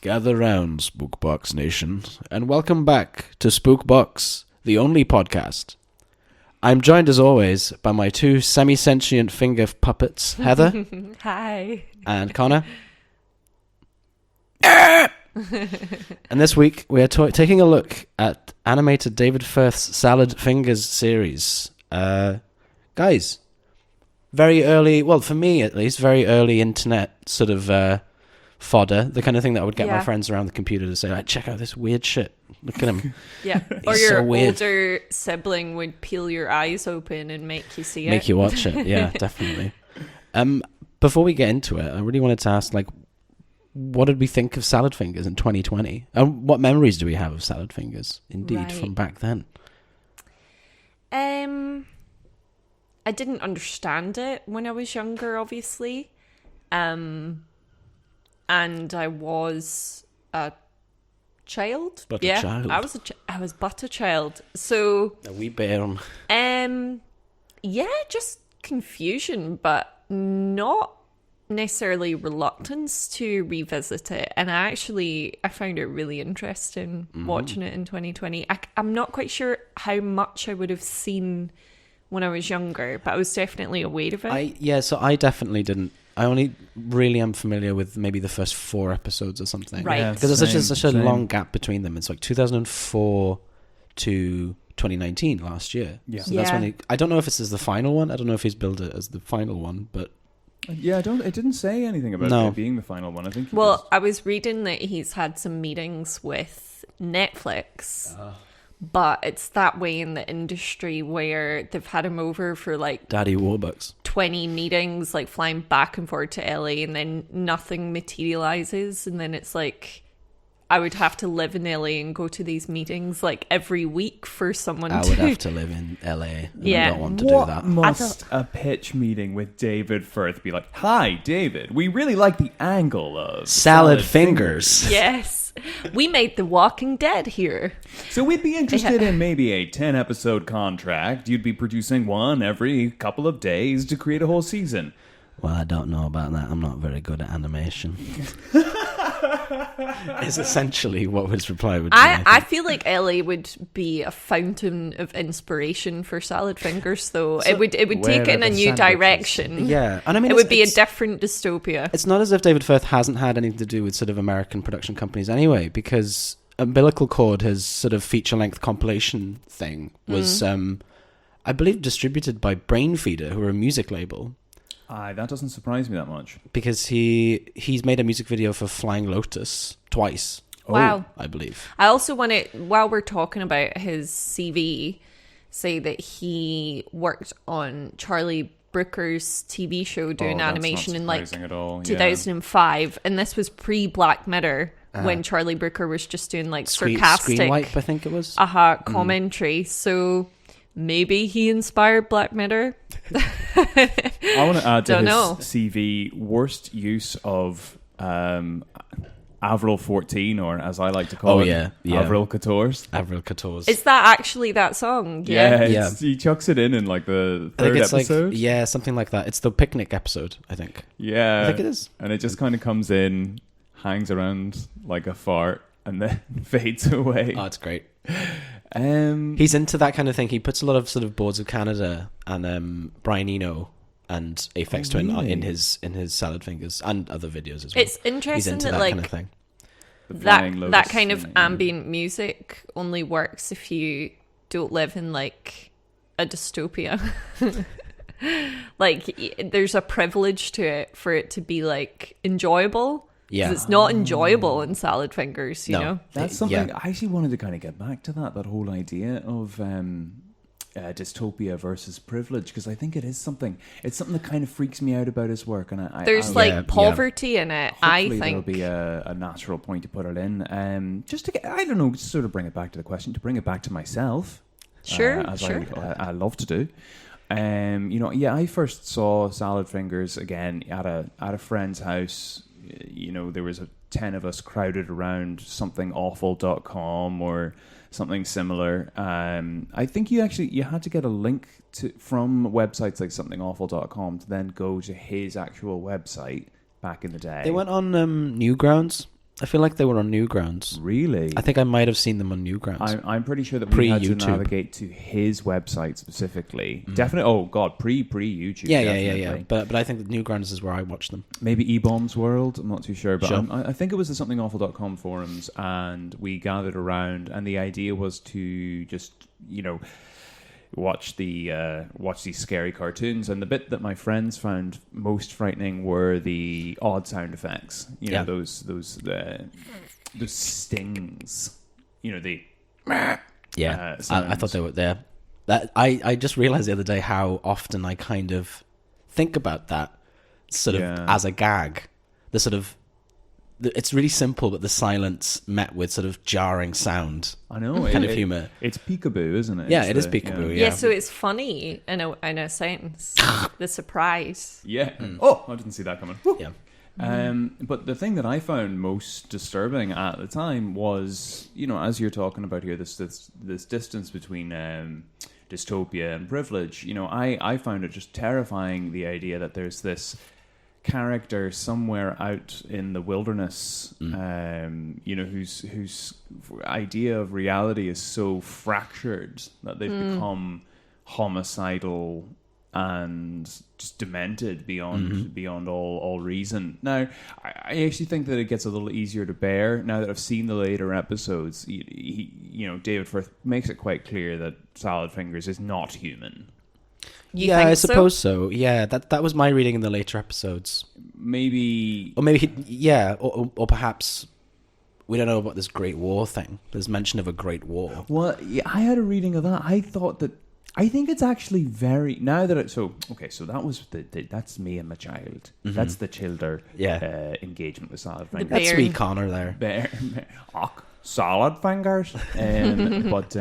Gather round, SpookBox Nation, and welcome back to SpookBox, the only podcast. I'm joined as always by my two semi-sentient finger puppets, Heather. Hi. And Connor. And this week we are taking a look at animated David Firth's Salad Fingers series. Guys, very early, well for me at least, very early internet sort of fodder, the kind of thing that I would get my friends around the computer to say, like, check out this weird shit. Look at him. Yeah. Or your older sibling would peel your eyes open and make you see it. Make you watch it, yeah, definitely. Before we get into it, I really wanted to ask, like, what did we think of Salad Fingers in 2020? And what memories do we have of Salad Fingers, indeed, from back then? I didn't understand it when I was younger, obviously. And I was a child. But a child. I was but a child. So a wee bairn. Yeah, just confusion, but not necessarily reluctance to revisit it. And I found it really interesting watching it in 2020. I'm not quite sure how much I would have seen when I was younger, but I was definitely aware of it. So I definitely didn't. I only really am familiar with maybe the first 4 episodes or something. Right. Because there's such a long gap between them. It's like 2004 to 2019 last year. Yeah. So that's when I don't know if this is the final one. I don't know if he's billed it as the final one, but... Yeah, it didn't say anything about it being the final one. I think. I was reading that he's had some meetings with Netflix. But it's that way in the industry where they've had him over for like Daddy Warbucks 20 meetings, like flying back and forth to LA, and then nothing materializes, and then it's like I would have to live in LA and go to these meetings like every week for someone I would have to live in LA. And I don't want to do that. Must a pitch meeting with David Firth be like, "Hi, David, we really like the angle of Salad Fingers." Yes. We made The Walking Dead here. So we'd be interested in maybe a 10-episode contract. You'd be producing one every couple of days to create a whole season. Well, I don't know about that. I'm not very good at animation. It's essentially what his reply would be. I feel like LA would be a fountain of inspiration for Salad Fingers, though. So it would take it in a new direction. Yeah, and I mean, it would be a different dystopia. It's not as if David Firth hasn't had anything to do with sort of American production companies anyway, because Umbilical Cord, his sort of feature-length compilation thing, was, I believe, distributed by Brainfeeder, who are a music label. That doesn't surprise me that much. Because he's made a music video for Flying Lotus twice. Wow. I believe. I also want to, while we're talking about his CV, say that he worked on Charlie Brooker's TV show doing animation in like 2005. And this was pre-Black Mirror when Charlie Brooker was just doing like sarcastic... Screenwipe, I think it was. Commentary. So... maybe he inspired Black Mirror. I want to add to his CV worst use of Avril 14, or as I like to call it, Avril 14. Avril 14. Is that actually that song? Yeah. He chucks it in like the third episode. Like, something like that. It's the picnic episode, I think. Yeah. I think it is. And it just kind of comes in, hangs around like a fart, and then fades away. Oh, it's great. He's into that kind of thing. He puts a lot of sort of Boards of Canada and Brian Eno and Aphex Twin in his Salad Fingers and other videos as well. It's interesting He's into that like kind of thing. that kind of ambient music only works if you don't live in like a dystopia. Like there's a privilege to it for it to be like enjoyable. Yeah, it's not enjoyable in Salad Fingers, you know. That's something I actually wanted to kind of get back to that whole idea of dystopia versus privilege, because I think it is something. It's something that kind of freaks me out about his work, and there's poverty in it. Hopefully there'll be a natural point to put it in. Just to get, I don't know, just sort of bring it back to the question, to bring it back to myself. Sure. I love to do. I first saw Salad Fingers again at a friend's house. You know, there was 10 of us crowded around somethingawful.com or something similar. I think you had to get a link from websites like somethingawful.com to then go to his actual website back in the day. They went on Newgrounds. I feel like they were on Newgrounds. Really? I think I might have seen them on Newgrounds. I'm pretty sure that we had to Pre-YouTube. navigate to his website specifically. Definitely. Oh God, pre-YouTube. Yeah. definitely. But I think that Newgrounds is where I watched them. Maybe E-Bombs World. I'm not too sure, but Sure. I think it was the somethingawful.com forums, and we gathered around, and the idea was to just watch these scary cartoons, and the bit that my friends found most frightening were the odd sound effects. Those stings. The Yeah, I sounds. thought they were there. That I just realized the other day how often I kind of think about that sort of as a gag. The sort of it's really simple, but the silence met with sort of jarring sound. I know kind of humor. It's peekaboo, isn't it? Yeah, It's it is peekaboo. Yeah, so it's funny in a sense. The surprise. Yeah. Oh, I didn't see that coming. Woo. Yeah. But the thing that I found most disturbing at the time was, as you're talking about here, this distance between dystopia and privilege. I found it just terrifying, the idea that there's this character somewhere out in the wilderness, whose idea of reality is so fractured that they've become homicidal and just demented beyond all reason. Now, I actually think that it gets a little easier to bear now that I've seen the later episodes. David Firth makes it quite clear that Salad Fingers is not human. You think I so? suppose so. Yeah, that was my reading in the later episodes. Maybe or perhaps we don't know about this Great War thing. There's mention of a Great War. Well, yeah, I had a reading of that. I think it's actually very now that so that was that's me and my child. That's the childer engagement with Salad Fingers. That's wee Connor there. Bear, Salad Fingers. But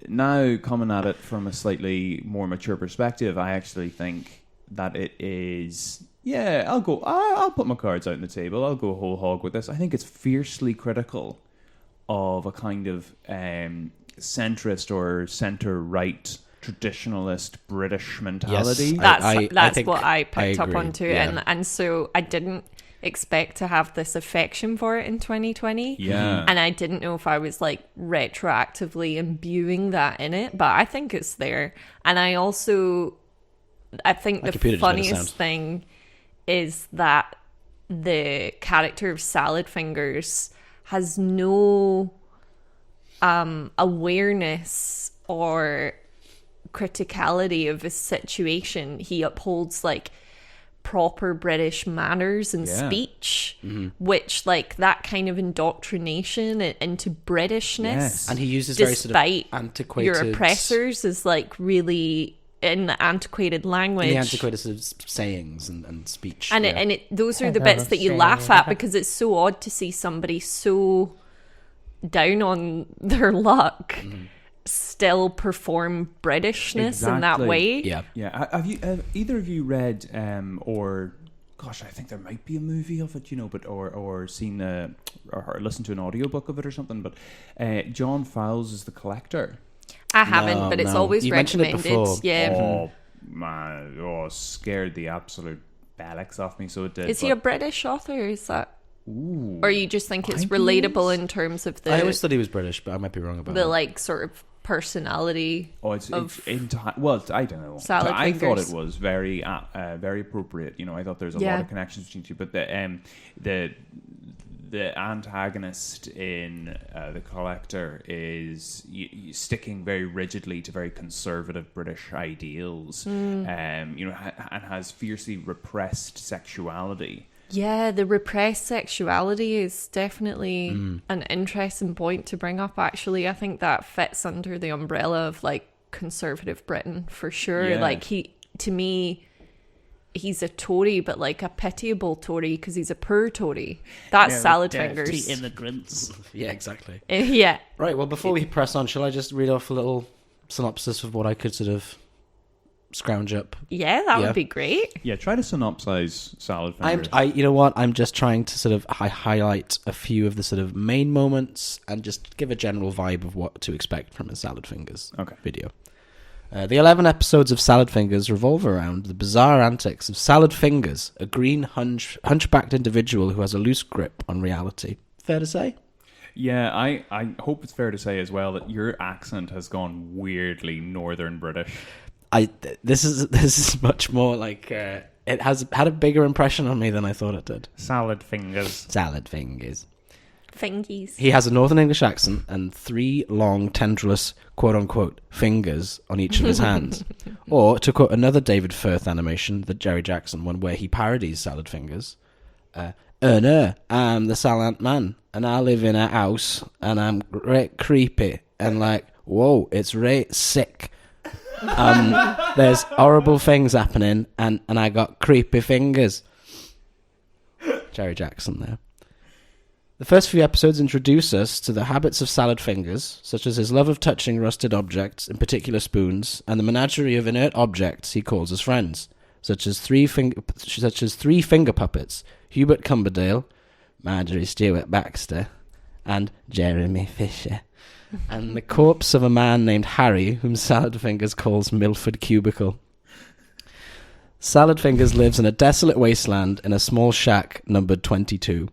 now coming at it from a slightly more mature perspective, I actually think that it is. Yeah, I'll put my cards out on the table. I'll go whole hog with this. I think it's fiercely critical of a kind of centrist or centre-right traditionalist British mentality. Yes, That's what I picked up agree. on too, Yeah. and so I didn't expect to have this affection for it in 2020. Yeah. And I didn't know if I was like retroactively imbuing that in it, but I think it's there. And I think My the computer just made a funniest sound. thing is that the character of Salad Fingers has no awareness or criticality of his situation. He upholds like proper British manners and speech, which like that kind of indoctrination into Britishness. Yes. And he uses very sort of despite antiquated your oppressors is like really in the antiquated language. the antiquated sort of sayings and speech. And yeah. those are the bits that you laugh at because it's so odd to see somebody so down on their luck still perform Britishness in that Exactly. way. Yeah. Yeah. Have either of you read or gosh, I think there might be a movie of it, or seen or listened to an audiobook of it or something, but John Fowles is The Collector. I haven't, but it's no. always You mentioned it recommended. before. Yeah. Oh man, scared the absolute bollocks off me, so it did. Is he a British author? Is that Ooh, or you just think it's I think relatable he is. in terms of I always the thought he was British, but I might be wrong about that. like sort of personality? it's of well, I don't know. Salad I thought Fingers. it was very appropriate. I thought there's a lot of connections between two, but the antagonist in The Collector is sticking very rigidly to very conservative British ideals, and has fiercely repressed sexuality. Yeah, the repressed sexuality is definitely an interesting point to bring up, actually. I think that fits under the umbrella of, like, conservative Britain, for sure. Yeah. Like, to me, he's a Tory, but, like, a pitiable Tory, because he's a poor Tory. That's Salad Fingers. Immigrants. Yeah, exactly. Yeah. Right, well, before we press on, shall I just read off a little synopsis of what I could sort of scrounge up? Yeah, that Yeah. would be great. Yeah, try to synopsize Salad Fingers. You know what? I'm just trying to sort of highlight a few of the sort of main moments and just give a general vibe of what to expect from a Salad Fingers Okay. video. The 11 episodes of Salad Fingers revolve around the bizarre antics of Salad Fingers, a green hunchbacked individual who has a loose grip on reality. Fair to say? Yeah, I hope it's fair to say as well that your accent has gone weirdly Northern British. This is much more like it has had a bigger impression on me than I thought it did. Salad Fingers. Salad Fingers. Fingies. He has a Northern English accent and 3 long, tendrillous, quote-unquote, fingers on each of his hands. Or, to quote another David Firth animation, the Jerry Jackson one, where he parodies Salad Fingers, no, I'm the Salad Man, and I live in a house, and I'm right creepy, and like, whoa, it's right sick. There's horrible things happening, and I got creepy fingers. Jerry Jackson there. The first few episodes introduce us to the habits of Salad Fingers, such as his love of touching rusted objects, in particular spoons, and the menagerie of inert objects he calls his friends, such as three finger puppets, Hubert Cumberdale, Marjorie Stewart Baxter, and Jeremy Fisher, and the corpse of a man named Harry, whom Salad Fingers calls Milford Cubicle. Salad Fingers lives in a desolate wasteland in a small shack numbered 22.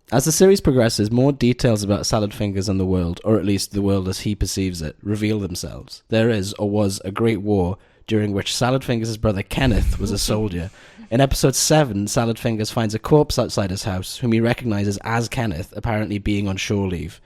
As the series progresses, more details about Salad Fingers and the world, or at least the world as he perceives it, reveal themselves. There is, or was, a great war during which Salad Fingers' brother Kenneth was a soldier. In episode 7, Salad Fingers finds a corpse outside his house, whom he recognizes as Kenneth, apparently being on shore leave.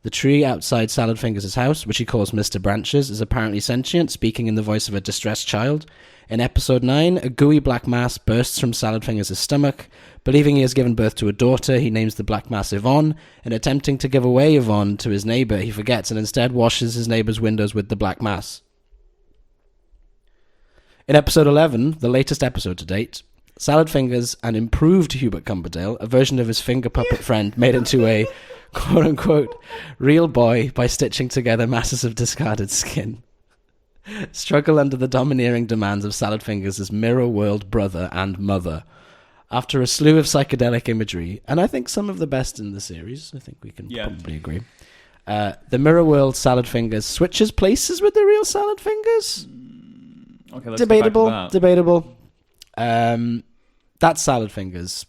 The tree outside Salad Fingers' house, which he calls Mr. Branches, is apparently sentient, speaking in the voice of a distressed child. In episode 9, a gooey black mass bursts from Salad Fingers' stomach. Believing he has given birth to a daughter, he names the black mass Yvonne. In attempting to give away Yvonne to his neighbour, he forgets and instead washes his neighbour's windows with the black mass. In episode 11, the latest episode to date, Salad Fingers, an improved Hubert Cumberdale, a version of his finger puppet friend made into a quote-unquote real boy by stitching together masses of discarded skin, struggle under the domineering demands of Salad Fingers' mirror world brother and mother. After a slew of psychedelic imagery, and I think some of the best in the series, I think we can probably agree, the mirror world Salad Fingers switches places with the real Salad Fingers. Okay, let's debatable. Go back to that. Debatable. That's Salad Fingers,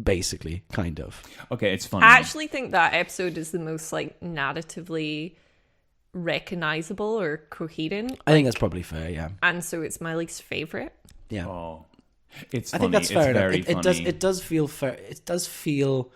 basically, kind of. Okay, it's funny. I actually think that episode is the most like narratively recognizable or coherent. I think that's probably fair, yeah. And so it's my least favorite. Yeah. Oh, it's I funny. think that's fair it's enough. very funny. It does feel fair. It does feel,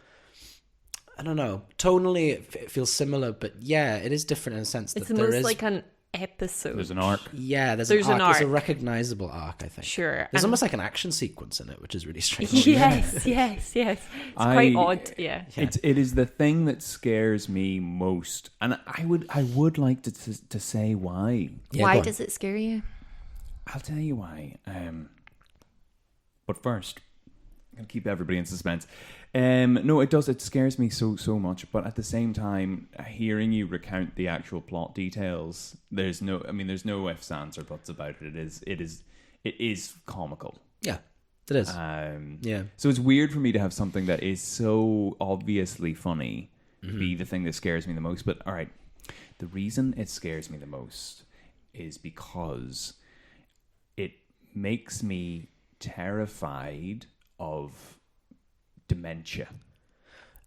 I don't know, tonally it feels similar, but yeah, it is different in a sense that It's the there most is like an episode. There's an arc. Yeah, there's There's an an arc. There's a arc. recognizable arc, I think. Sure. There's And- almost like an action sequence in it, which is really strange. Yes. It's quite odd. Yeah. It is the thing that scares me most, and I would like to say why. Yeah, Why go on. does it scare you? I'll tell you why. But first, I'm gonna keep everybody in suspense. No, it does. It scares me so much. But at the same time, hearing you recount the actual plot details, there's no ifs, ands, or buts about it. It is comical. Yeah, it is. Yeah. So it's weird for me to have something that is so obviously funny be the thing that scares me the most. But all right, the reason it scares me the most is because it makes me terrified of dementia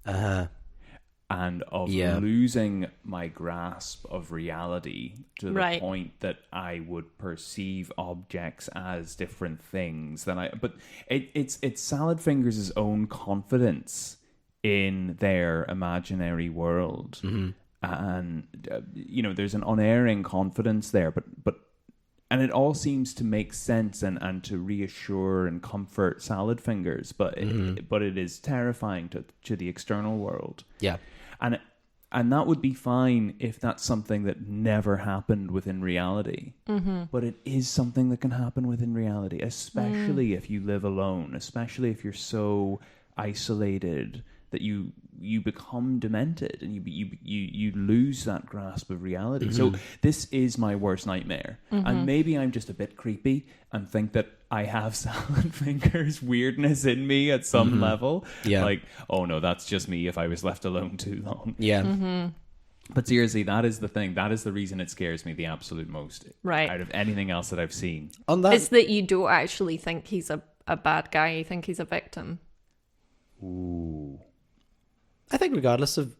and of losing my grasp of reality to the point that I would perceive objects as different things than but it's Salad Fingers' own confidence in their imaginary world, and there's an unerring confidence there, but and it all seems to make sense and to reassure and comfort Salad Fingers, but it is terrifying to the external world. Yeah. And that would be fine if that's something that never happened within reality. But it is something that can happen within reality, especially if you live alone, especially if you're so isolated that you become demented and you lose that grasp of reality. So this is my worst nightmare. And maybe I'm just a bit creepy and think that I have Salad Fingers weirdness in me at some level. Yeah. Like, oh no, that's just me if I was left alone too long. Yeah. But seriously, that is the thing. That is the reason it scares me the absolute most. Right. Out of anything else that I've seen. On that, Is that you don't actually think he's a bad guy, you think he's a victim. Ooh. I think regardless of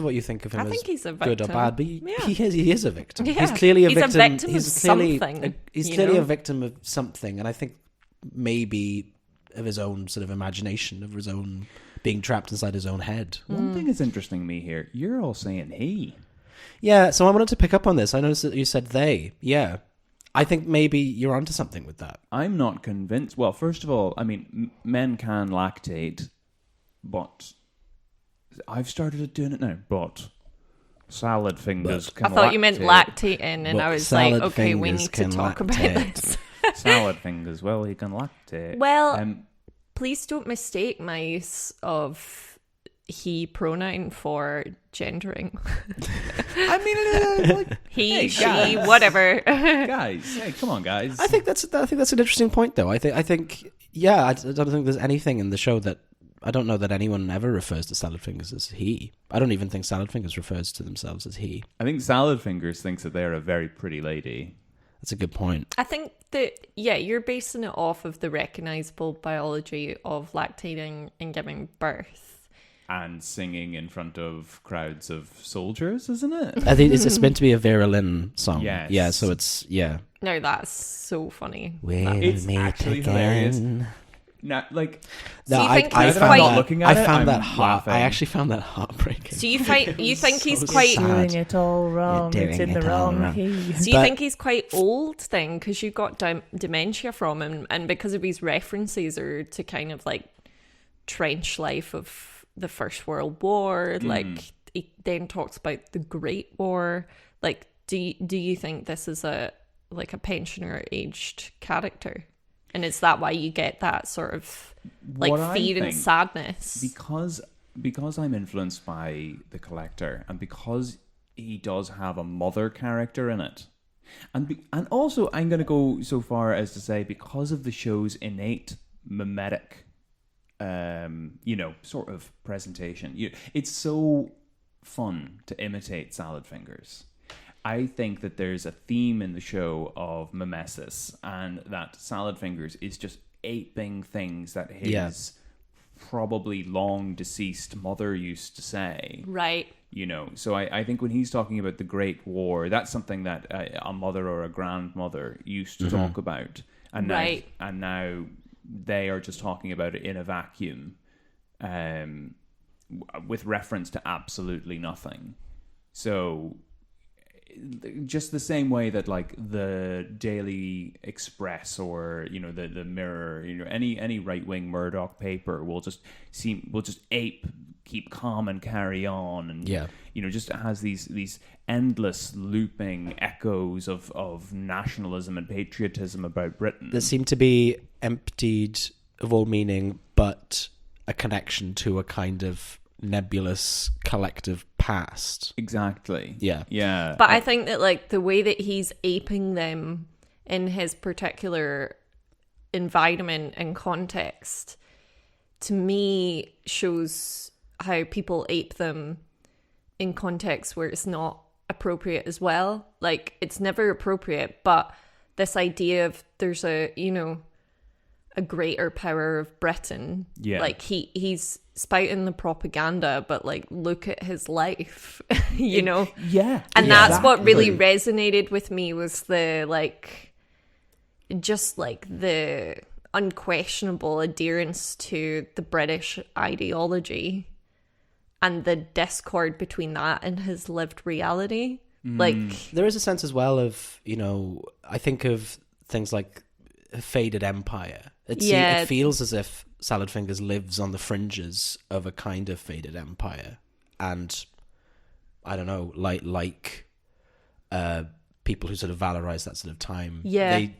what you think of him I as think he's a good or victim. bad, but Yeah. he is a victim. Yeah. He's clearly a He's a victim. victim of he's clearly something, he's you clearly know? a victim of something, and I think maybe of his own sort of imagination, of his own being trapped inside his own head. One thing that's interesting to me here, you're all saying he. Yeah, so I wanted to pick up on this. I noticed that you said they. Yeah. I think maybe you're onto something with that. I'm not convinced. Well, first of all, I mean, men can lactate, but I've started doing it now. But salad fingers I can thought you meant lactate. lactating, and But I was like, salad okay, we fingers need to can talk about lactate. this. Salad fingers, well, he can lactate. Well, please don't mistake my use of he pronoun for gendering. I mean, like, He, hey, she, guys. whatever. guys, hey, come on, guys. I think that's an interesting point, though. I think yeah, I don't think there's anything in the show that I don't know that anyone ever refers to Salad Fingers as he. I don't even think Salad Fingers refers to themselves as he. I think Salad Fingers thinks that they're a very pretty lady. That's a good point. I think that, yeah, you're basing it off of the recognizable biology of lactating and giving birth. And singing in front of crowds of soldiers, isn't it? I think it's meant to be a Vera Lynn song. Yes. Yeah, so it's, yeah. No, that's so funny. It's actually hilarious. Now, like, So you think I he's found quite- that, looking at I it, found I'm that laughing. I actually found that heartbreaking. So you think he's so quite... sad. Doing it all wrong. You're It's doing in the it all wrong wrong. key. So you But- think he's quite old then, because you got dementia from him, and because of his references are to kind of like trench life of the First World War, like he then talks about the Great War. Like, do you think this is a pensioner aged character, and is that why you get that sort of like What I fear and think- sadness? because I'm influenced by The Collector, and because he does have a mother character in it, and also I'm going to go so far as to say because of the show's innate mimetic, sort of presentation. It's so fun to imitate Salad Fingers. I think that there's a theme in the show of mimesis, and that Salad Fingers is just aping things that his probably long deceased mother used to say. Right. So I think when he's talking about the Great War, that's something that a mother or a grandmother used to talk about, and Right. now they are just talking about it in a vacuum, with reference to absolutely nothing. So just the same way that like the Daily Express or the Mirror, any right wing Murdoch paper will just ape keep calm and carry on, and just it has these endless looping echoes of nationalism and patriotism about Britain That seem to be emptied of all meaning, but a connection to a kind of nebulous collective past. Exactly. Yeah. But I think that like the way that he's aping them in his particular environment and context, to me, shows how people ape them in contexts where it's not appropriate as well. Like, it's never appropriate, but this idea of there's a greater power of Britain. Yeah. Like he's spouting the propaganda, but like look at his life, Yeah. And that's what really Exactly. resonated with me, was the the unquestionable adherence to the British ideology and the discord between that and his lived reality. Like, There is a sense as well of, I think of things like a faded empire. It feels as if Salad Fingers lives on the fringes of a kind of faded empire. And, I don't know, like people who sort of valorize that sort of time. Yeah. They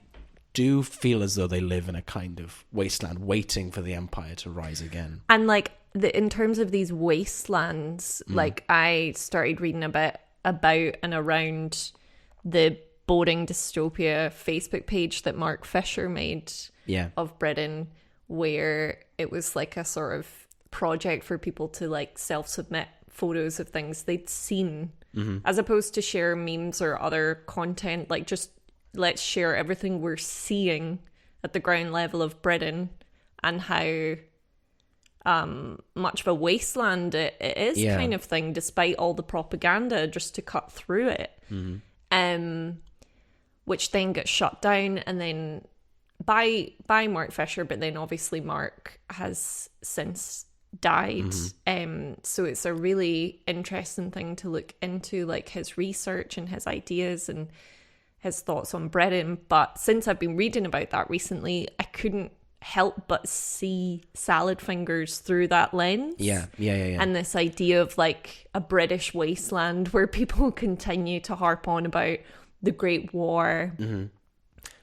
do feel as though they live in a kind of wasteland waiting for the empire to rise again. and like in terms of these wastelands, like I started reading a bit about and around the Boring Dystopia Facebook page that Mark Fisher made Yeah. of Britain, where it was like a sort of project for people to like self-submit photos of things they'd seen as opposed to share memes or other content. Like, just let's share everything we're seeing at the ground level of Britain and how much of a wasteland it is, kind of thing, despite all the propaganda, just to cut through it. Which then gets shut down and then by Mark Fisher, but then obviously Mark has since died. So it's a really interesting thing to look into, like his research and his ideas and his thoughts on Britain. But since I've been reading about that recently, I couldn't help but see Salad Fingers through that lens. Yeah. And this idea of like a British wasteland where people continue to harp on about the Great War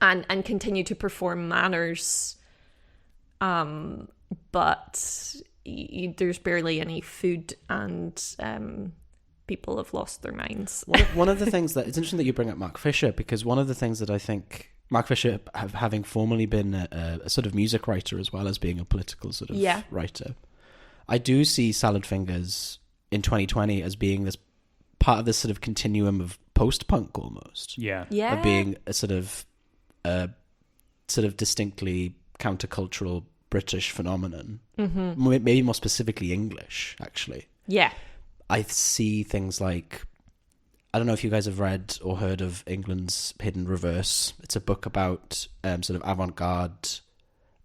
and continue to perform manners, but there's barely any food, and people have lost their minds. One of the things that it's interesting that you bring up Mark Fisher, because one of the things that I think Mark Fisher, having formerly been a sort of music writer as well as being a political sort of writer, I do see Salad Fingers in 2020 as being this part of this sort of continuum of post-punk almost. Of being a sort of distinctly countercultural British phenomenon. Maybe more specifically English, actually. I see things like, I don't know if you guys have read or heard of England's Hidden Reverse. It's a book about sort of avant-garde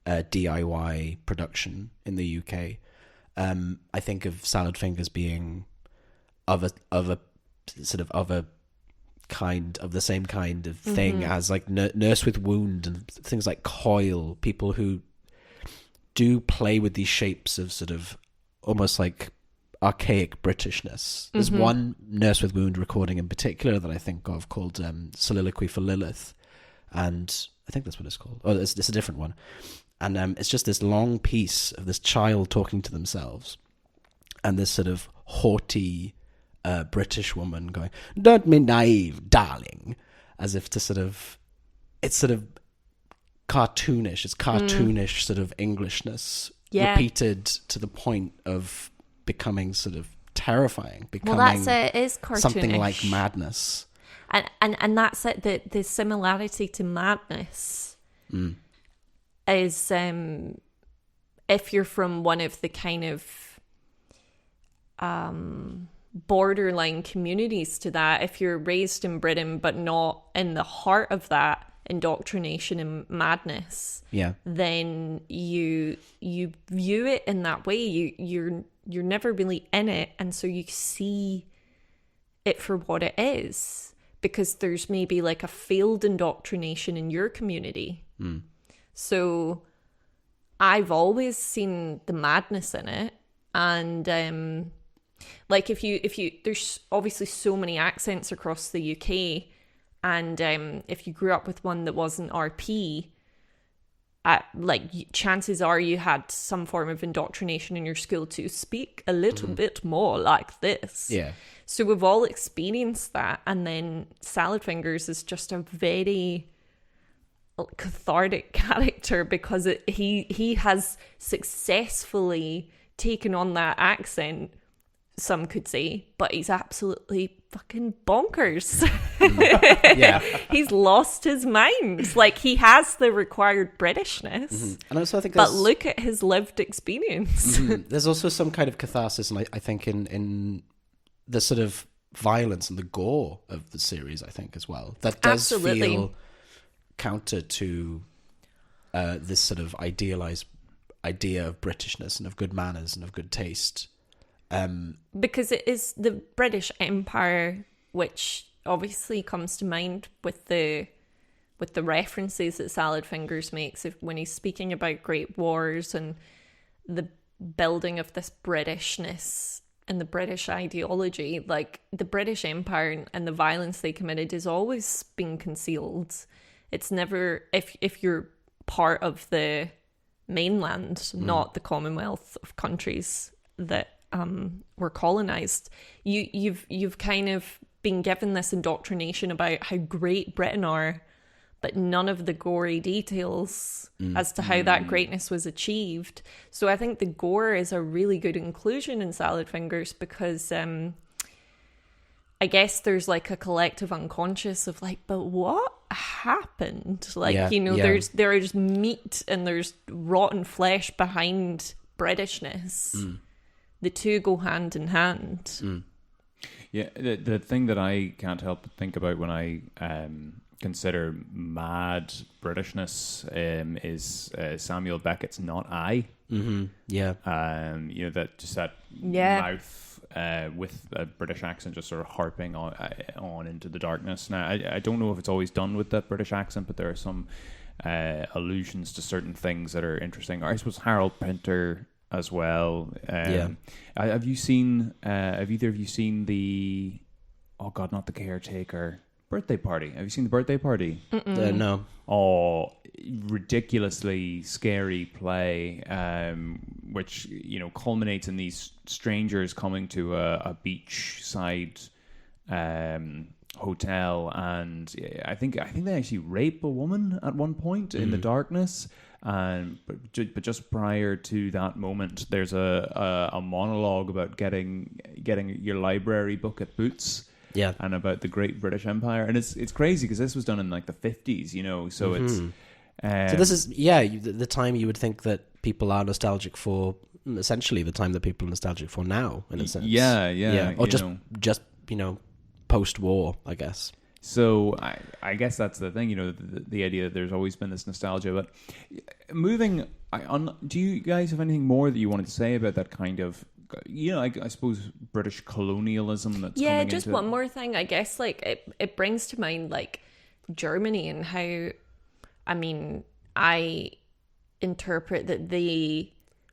DIY production in the UK. I think of Salad Fingers being of a kind of the same kind of thing as like Nurse with Wound and things like Coil, people who do play with these shapes of sort of almost like archaic Britishness. There's one Nurse with Wound recording in particular that I think of called Soliloquy for Lilith, and I think that's what it's called. Oh, it's a different one. And it's just this long piece of this child talking to themselves and this sort of haughty British woman going, "Don't be naive, darling," as if to sort of, it's sort of cartoonish. It's cartoonish sort of Englishness repeated to the point of becoming sort of terrifying, becoming that's it is cartoonish. Something like madness. And that's it. The similarity to madness is if you're from one of the kind of borderline communities to that, if you're raised in Britain but not in the heart of that indoctrination and madness, then you view it in that way. You're never really in it, and so you see it for what it is, because there's maybe like a failed indoctrination in your community. So I've always seen the madness in it, and like if you there's obviously so many accents across the UK, and if you grew up with one that wasn't RP, like chances are you had some form of indoctrination in your school to speak a little bit more like this. So we've all experienced that, and then Salad Fingers is just a very cathartic character because he has successfully taken on that accent, some could say, but he's absolutely fucking bonkers. He's lost his mind. Like, he has the required Britishness, and also I think, but look at his lived experience. There's also some kind of catharsis, and I think in the sort of violence and the gore of the series, I think as well, that does feel counter to this sort of idealized idea of Britishness and of good manners and of good taste. Because it is the British Empire, which obviously comes to mind with the references that Salad Fingers makes when he's speaking about great wars and the building of this Britishness and the British ideology. Like, the British Empire and the violence they committed has always been concealed. It's never, if you're part of the mainland, not the Commonwealth of countries that were colonized, you've kind of been given this indoctrination about how great Britain are, but none of the gory details as to how that greatness was achieved. So I think the gore is a really good inclusion in Salad Fingers, because I guess there's like a collective unconscious of like, but what happened? Like, Yeah, there is meat and there's rotten flesh behind Britishness. The two go hand in hand. Yeah, the thing that I can't help but think about when I consider mad Britishness is Samuel Beckett's "Not I." Mm-hmm. Yeah. That Yeah. mouth with a British accent just sort of harping on into the darkness. Now, I don't know if it's always done with that British accent, but there are some allusions to certain things that are interesting. Or I suppose Harold Pinter as well. Have you seen? Have either of you seen the? Oh God, not the Caretaker. Birthday Party. Have you seen the Birthday Party? No. Oh, ridiculously scary play, which culminates in these strangers coming to a beachside hotel, and I think they actually rape a woman at one point in the darkness. But just prior to that moment, there's a monologue about getting your library book at Boots. Yeah. And about the Great British Empire, and it's crazy because this was done in like the 50s, so it's. So this is the time you would think that people are nostalgic for. Essentially, the time that people are nostalgic for now, in a sense. Yeah. Or just post-war, I guess. So I guess that's the thing, the idea that there's always been this nostalgia. But moving on, do you guys have anything more that you wanted to say about that kind of? I suppose British colonialism that's coming just into one more thing. I guess like it brings to mind like Germany and how, I interpret that they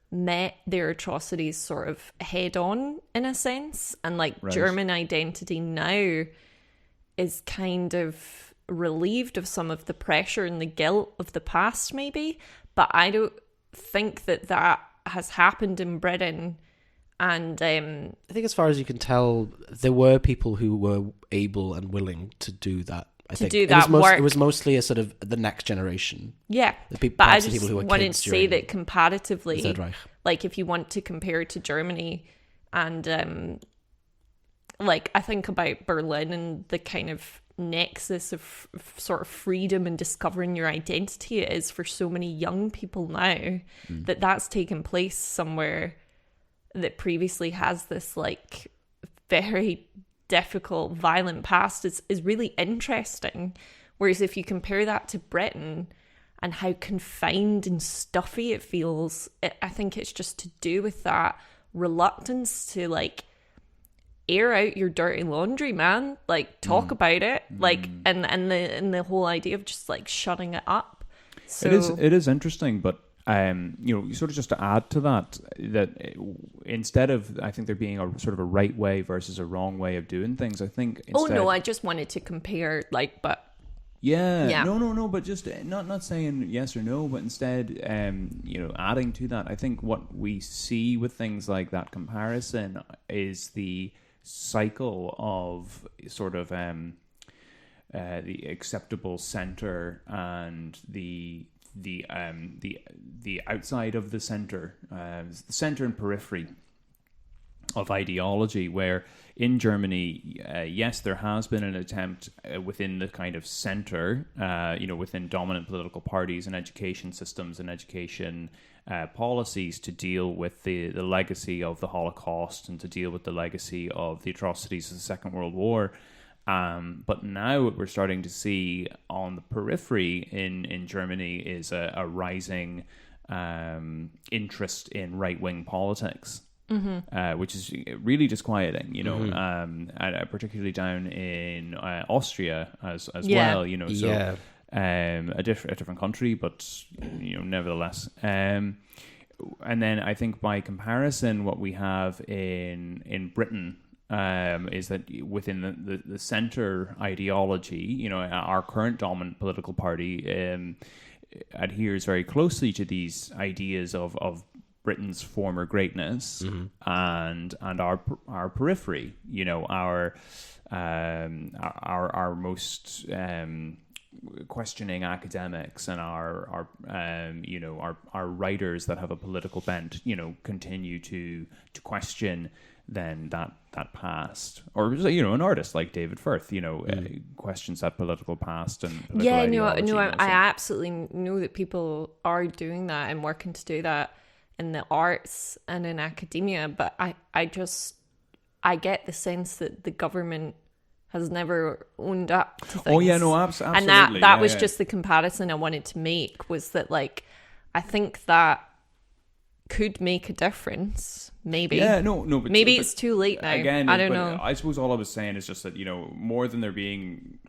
met their atrocities sort of head on in a sense, and like Right. German identity now is kind of relieved of some of the pressure and the guilt of the past maybe, but I don't think that has happened in Britain. And I think as far as you can tell, there were people who were able and willing to do that. Work. It was mostly a sort of the next generation. Yeah, But I just people who were wanted kids to say during that comparatively, the Third Reich. like if you want to compare to Germany, and like I think about Berlin and the kind of nexus of sort of freedom and discovering your identity it is for so many young people now, that's taken place somewhere that previously has this like very difficult, violent past is really interesting. Whereas if you compare that to Britain and how confined and stuffy it feels, I think it's just to do with that reluctance to like air out your dirty laundry, man. Like talk about it, like and the whole idea of just like shutting it up. So it is interesting, but sort of just to add to that instead of, I think there being a sort of a right way versus a wrong way of doing things, I think instead, I just wanted to compare, like, but yeah. No, but just not saying yes or no, but instead, adding to that, I think what we see with things like that comparison is the cycle of sort of the acceptable center and the outside of the center and periphery of ideology, where in Germany, yes, there has been an attempt within the kind of center, within dominant political parties and education systems and education policies to deal with the legacy of the Holocaust and to deal with the legacy of the atrocities of the Second World War. But now what we're starting to see on the periphery in Germany is a rising interest in right-wing politics, which is really disquieting, particularly down in Austria as well, a different country, but nevertheless. And then I think by comparison, what we have in Britain is that within the centre ideology, our current dominant political party adheres very closely to these ideas of Britain's former greatness and our periphery, our most questioning academics and our writers that have a political bent, continue to question then that past, or you know, an artist like David Firth, you know, questions that political past and political ideology. I absolutely know that people are doing that and working to do that in the arts and in academia, but I get the sense that the government has never owned up to things. Oh yeah, no, absolutely. And that was just the comparison I wanted to make, was that, like, I think that could make a difference, maybe. Yeah, no, but maybe it's too late now. Again, I don't know. I suppose all I was saying is just that, you know, more than there being,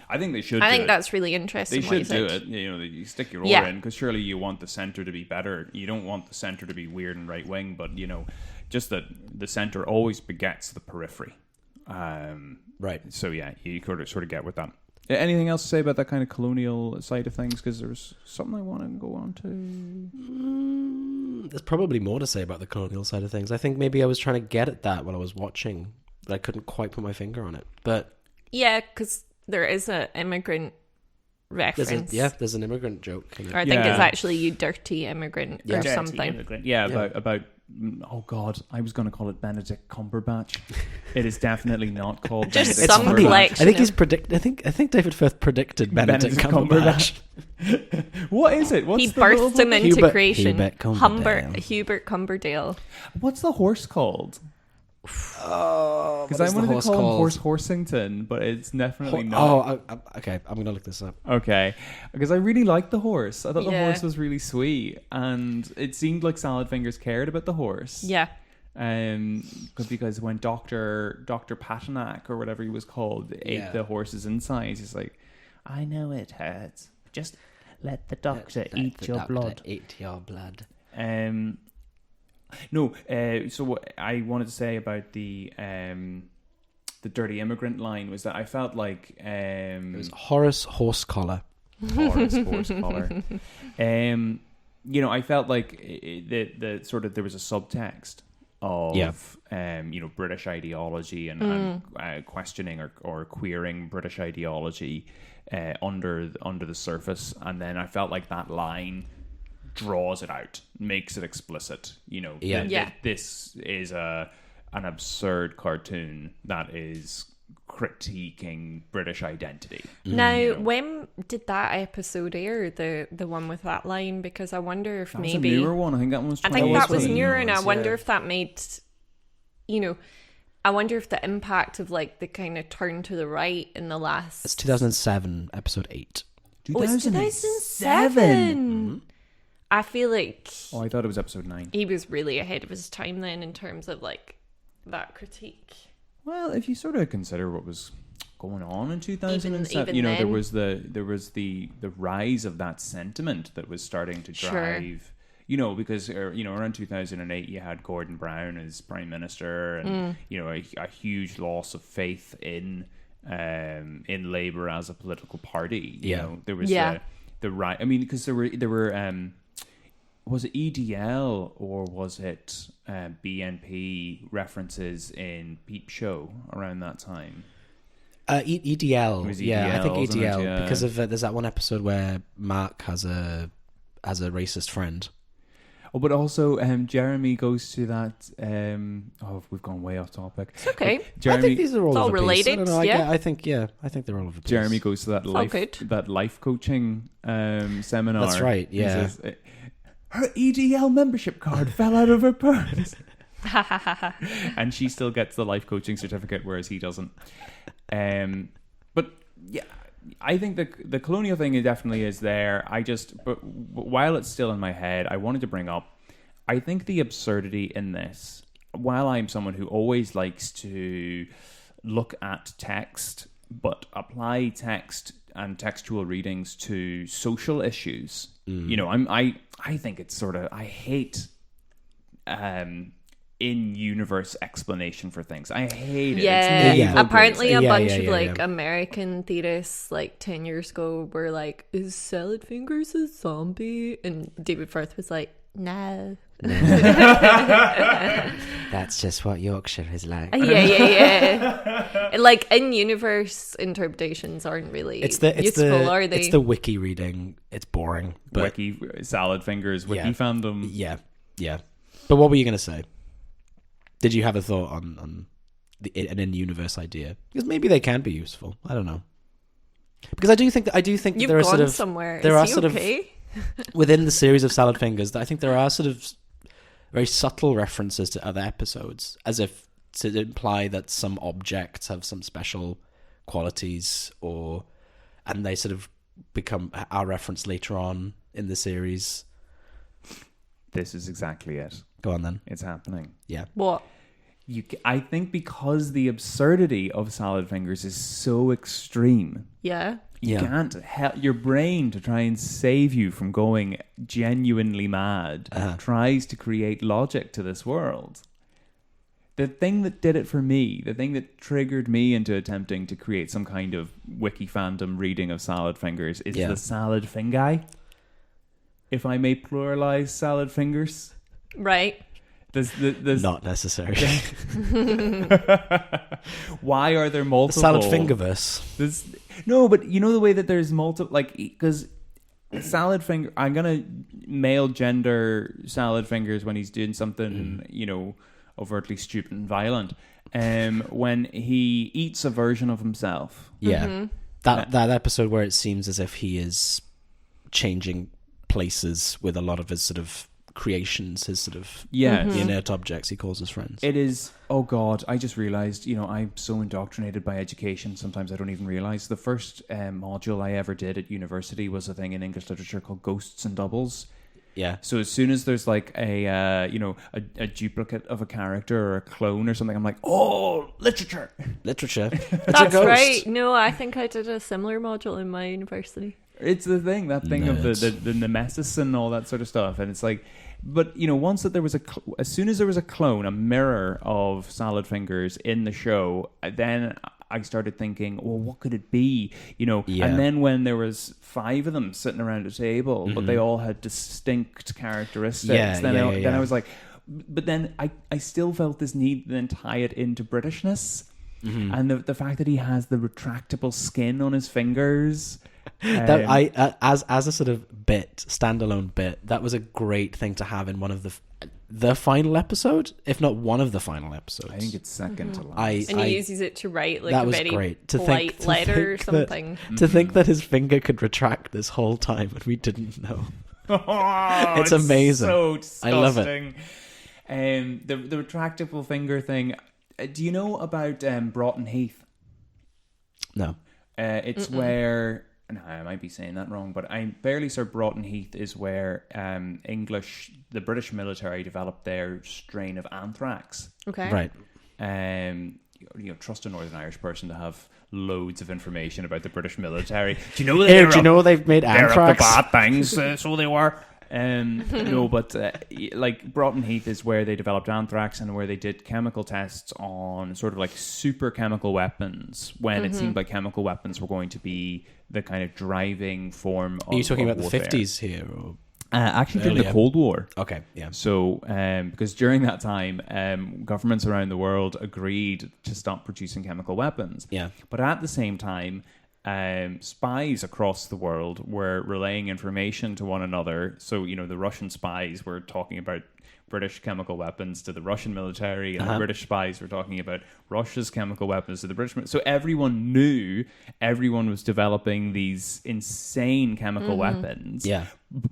I think they should. I think that's really interesting. They should do it. You know, you stick your oar in, because surely you want the center to be better. You don't want the center to be weird and right wing, but you know, just that the center always begets the periphery. Right. So yeah, you sort of get with that. Anything else to say about that kind of colonial side of things? Because there's something I want to go on to. There's probably more to say about the colonial side of things. I think maybe I was trying to get at that while I was watching, but I couldn't quite put my finger on it. But yeah, because there is an immigrant reference. There's an immigrant joke in it. Or I think it's actually "you dirty immigrant" or Dirty something. Immigrant. Yeah, about oh god, I was going to call it Benedict Cumberbatch. It is definitely not called Just Benedict some Cumberbatch. collection. I think I think David Firth predicted Benedict Cumberbatch. What is it? What's He the birthed him into Hubert- creation. Hubert Cumberdale. Hubert Cumberdale. What's the horse called? Oh, Because I wanted to call him Horse Horsington, but it's definitely not. Oh, okay. I'm gonna look this up. Okay, because I really liked the horse. I thought the Yeah. horse was really sweet, and it seemed like Salad Fingers cared about the horse. Yeah. Because when Dr. Patanak or whatever he was called ate the horse's insides, he's like, I know it hurts. Just let the doctor eat your blood. Eat your blood. So what I wanted to say about the dirty immigrant line was that I felt like It was Horace Horsecollar. Horsecollar. You know, I felt like the sort of there was a subtext of you know, British ideology and questioning or queering British ideology under the surface, and then I felt like that line draws it out, makes it explicit. You know, this is an absurd cartoon that is critiquing British identity. Now, you know? when did that episode air? The one with that line? Because I wonder if That maybe was a newer one. I think that one was. I think that was 2018. newer, and I wonder yeah. if that made, you know, I wonder if the impact of like the kind of turn to the right in the last. It's 2007, episode 8. Oh, it's 2007. I feel like Oh, I thought it was episode 9. he was really ahead of his time then in terms of like that critique. Well, if you sort of consider what was going on in 2007, Even you know, there then. was the rise of that sentiment that was starting to Sure. drive. You know, because you know, around 2008, you had Gordon Brown as prime minister, and you know, a huge loss of faith in Labour as a political party. You know, there was the right. I mean, because there were was it EDL or was it BNP references in Peep Show around that time? EDL. It was Yeah, I think EDL, wasn't it? EDL Yeah. because of there's that one episode where Mark has a racist friend. Oh, but also Jeremy goes to that. We've gone way off topic. It's okay. I Jeremy, think these are all, It's all of a piece. related, I don't know, yeah. I think they're all of a piece. Jeremy goes to all good. that life coaching seminar. That's right, He yeah. says, her EDL membership card fell out of her purse. And she still gets the life coaching certificate, whereas he doesn't. But yeah, I think the colonial thing definitely is there. But while it's still in my head, I wanted to bring up, I think the absurdity in this, while I'm someone who always likes to look at text, but apply text and textual readings to social issues, you know, I think it's sort of, I hate in-universe explanation for things. I hate it. Yeah, It's navel apparently a Yeah, bunch yeah, of yeah, like yeah. American theorists like 10 years ago were like, is Salad Fingers a zombie? And David Firth was like, no. That's just what Yorkshire is like. Yeah. Like in-universe interpretations aren't really useful, are they? It's the wiki reading. It's boring, but Wiki Salad Fingers wiki fandom. yeah. But what were you going to say? Did you have a thought on an in-universe idea? Because maybe they can be useful. I don't know. Because I do think that You've there are gone sort of somewhere. there Is are he sort okay? of within the series of Salad Fingers. I think there are sort of very subtle references to other episodes, as if to imply that some objects have some special qualities, and they sort of become our reference later on in the series. This is exactly it. Go on then. It's happening. Yeah. What? I think because the absurdity of Salad Fingers is so extreme, Yeah. you can't help your brain to try and save you from going genuinely mad. Tries to create logic to this world. The thing that did it for me, the thing that triggered me into attempting to create some kind of wiki fandom reading of Salad Fingers is the salad fingi. If I may pluralize Salad Fingers. Right. There's Not necessary. Why are there multiple? The Salad Fingerverse. No, but you know the way that there's multiple, like, because Salad Finger, I'm gonna male gender Salad Fingers when he's doing something, overtly stupid and violent. When he eats a version of himself. Yeah. That episode where it seems as if he is changing places with a lot of his sort of creations, his sort of inert objects he calls his friends. It is, oh God, I just realised, I'm so indoctrinated by education, sometimes I don't even realise. The first module I ever did at university was a thing in English literature called Ghosts and Doubles. Yeah. So as soon as there's like a duplicate of a character or a clone or something, I'm like, oh, literature. Literature. That's right. No, I think I did a similar module in my university. It's the thing, that thing of the nemesis and all that sort of stuff. And it's like, but, once that there was as soon as there was a clone, a mirror of Salad Fingers in the show, then I started thinking, well, what could it be? And then when there was 5 of them sitting around a table, but they all had distinct characteristics, then I was like, but then I still felt this need to then tie it into Britishness. And the fact that he has the retractable skin on his fingers. That as a sort of standalone bit, that was a great thing to have in one of the final episode, if not one of the final episodes. I think it's second to last. And he uses it to write like that a was very great. polite letter or something. To think that his finger could retract this whole time and we didn't know. It's amazing. So disgusting. I love it. The retractable finger thing. Do you know about Broughton Heath? No. It's where... No, I might be saying that wrong, but I'm fairly sure Broughton Heath is where the British military developed their strain of anthrax. Okay. Right. Trust a Northern Irish person to have loads of information about the British military. Do you know they've made anthrax? They're up to bad things, so they were. No, but like Broughton Heath is where they developed anthrax and where they did chemical tests on sort of like super chemical weapons when it seemed like chemical weapons were going to be the kind of driving form of Are you talking about warfare. the 50s here? Or actually during the Cold War. Okay, yeah. So, because during that time, governments around the world agreed to stop producing chemical weapons. Yeah. But at the same time, spies across the world were relaying information to one another. So, the Russian spies were talking about British chemical weapons to the Russian military, and the British spies were talking about Russia's chemical weapons to the British. So everyone knew everyone was developing these insane chemical weapons. Yeah.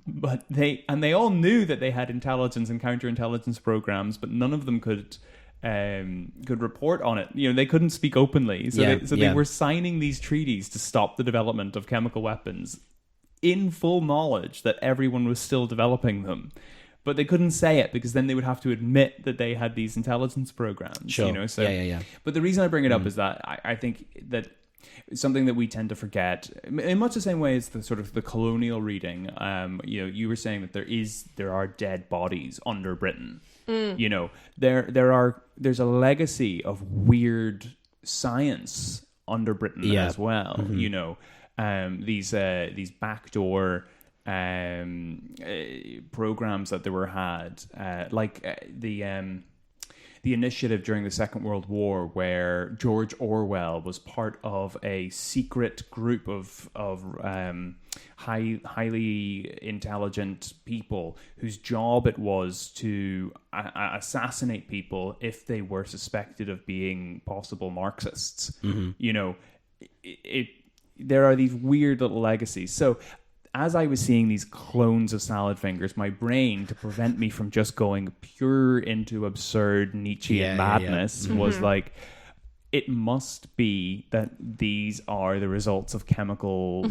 But they all knew that they had intelligence and counterintelligence programs, but none of them could report on it. They couldn't speak openly. So they were signing these treaties to stop the development of chemical weapons in full knowledge that everyone was still developing them. But they couldn't say it because then they would have to admit that they had these intelligence programs. Sure. So, yeah. But the reason I bring it up is that I think that something that we tend to forget, in much the same way as the sort of the colonial reading. You were saying that there are dead bodies under Britain. There's a legacy of weird science under Britain as well. These backdoor programs that they were had, like the the initiative during the Second World War, where George Orwell was part of a secret group of highly intelligent people whose job it was to assassinate people if they were suspected of being possible Marxists. You know, there are these weird little legacies. So as I was seeing these clones of salad fingers, my brain, to prevent me from just going pure into absurd Nietzschean madness, was like, it must be that these are the results of chemical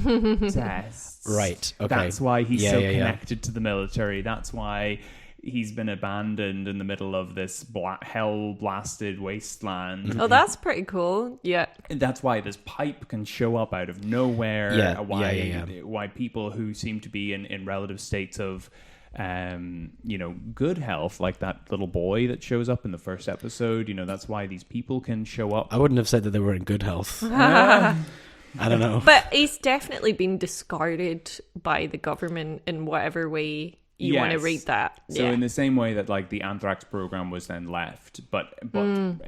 tests. Right. Okay. That's why he's so connected to the military. That's why he's been abandoned in the middle of this hell-blasted wasteland. Oh, that's pretty cool. Yeah. And that's why this pipe can show up out of nowhere. Why people who seem to be in relative states of good health, like that little boy that shows up in the first episode, that's why these people can show up. I wouldn't have said that they were in good health. I don't know. But he's definitely been discarded by the government in whatever way you want to read that. So in the same way that like the anthrax program was then left, but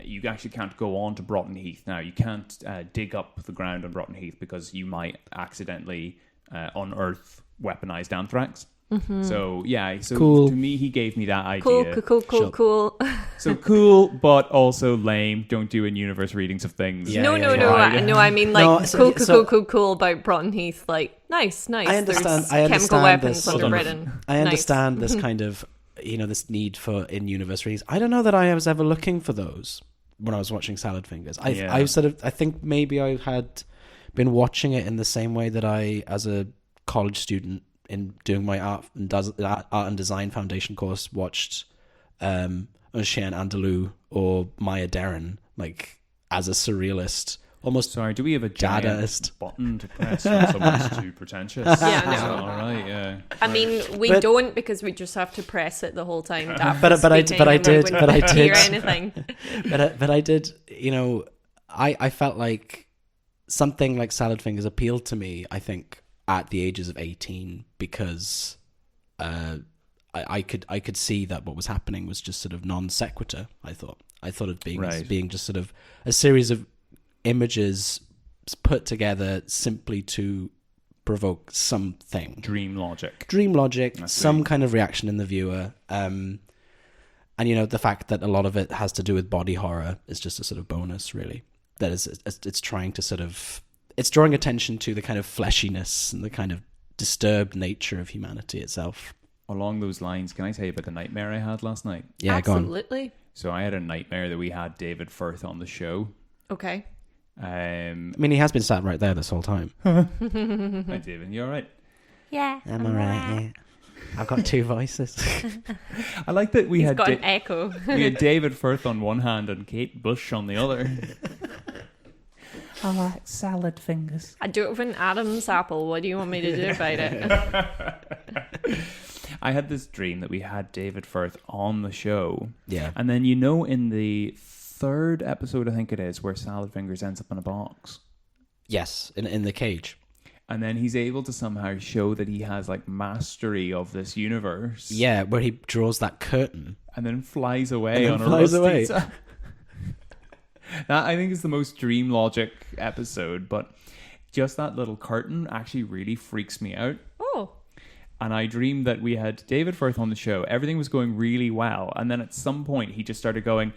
you actually can't go on to Broughton Heath now. You can't dig up the ground on Broughton Heath because you might accidentally unearth weaponized anthrax. So cool. To me, he gave me that idea. Cool. So cool, but also lame. Don't do in-universe readings of things. No. I mean, like, cool about Broughton Heath. Like, nice. I understand. There's chemical weapons under this, Britain. I understand this kind of, this need for in-universe readings. I don't know that I was ever looking for those when I was watching Salad Fingers. I think maybe I had been watching it in the same way that I, as a college student, in doing my art and design foundation course, watched Chien Andalou or Maya Deren, like, as a surrealist, almost. Sorry, do we have a Dadaist button to press when someone's too pretentious? Yeah, no. All right, yeah. I mean, we don't, because we just have to press it the whole time. But I did hear anything. but I did. I felt like something like Salad Fingers appealed to me, I think, at the ages of 18, because I could see that what was happening was just sort of non sequitur. I thought of being just sort of a series of images put together simply to provoke something. Dream logic, some kind of reaction in the viewer. And the fact that a lot of it has to do with body horror is just a sort of bonus, really. That is, it's trying to sort of. It's drawing attention to the kind of fleshiness and the kind of disturbed nature of humanity itself. Along those lines, can I tell you about the nightmare I had last night? Yeah, absolutely. Go on. So I had a nightmare that we had David Firth on the show. Okay. I mean, he has been sat right there this whole time. Hi, David. You all right? Yeah. I'm all right. Yeah. I've got two voices. I like that He's got an echo. We had David Firth on one hand and Kate Bush on the other. I like salad fingers. I do it with an Adam's apple. What do you want me to do about it? I had this dream that we had David Firth on the show. Yeah. And then, in the third episode, I think it is, where Salad Fingers ends up in a box. Yes, in the cage. And then he's able to somehow show that he has, like, mastery of this universe. Yeah, where he draws that curtain. And then flies away on a rusty... That, I think, is the most dream logic episode, but just that little curtain actually really freaks me out. Oh. And I dreamed that we had David Firth on the show. Everything was going really well. And then at some point, he just started going,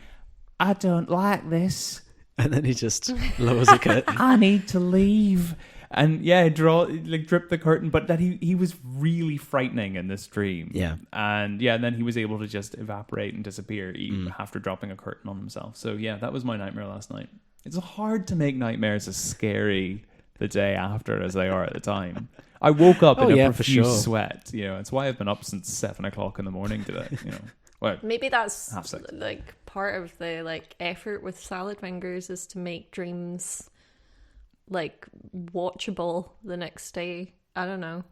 I don't like this. And then he just lowers the curtain. I need to leave. And drip the curtain, but that he was really frightening in this dream. Yeah. And then he was able to just evaporate and disappear after dropping a curtain on himself. So yeah, that was my nightmare last night. It's hard to make nightmares as scary the day after as they are at the time. I woke up in a profuse sweat. It's why I've been up since 7 o'clock in the morning today. Well, maybe that's like part of the effort with Salad Fingers is to make dreams watchable the next day. I don't know.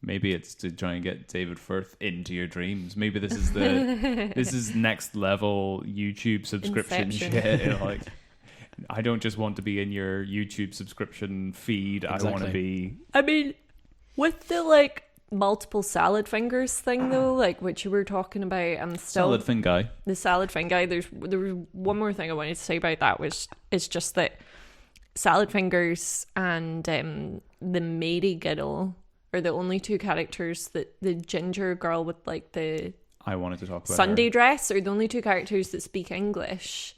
Maybe it's to try and get David Firth into your dreams. Maybe this is this is next level YouTube subscription Inception. shit. I don't just want to be in your YouTube subscription feed. Exactly. I want to be. I mean, with the multiple salad fingers thing though, like which you were talking about. I'm still Salad fin guy. the salad thing guy. There was one more thing I wanted to say about that, which is just that salad fingers and the Mary Giddle are the only two characters that the ginger girl with like the I wanted to talk about Sunday her dress are the only two characters that speak English.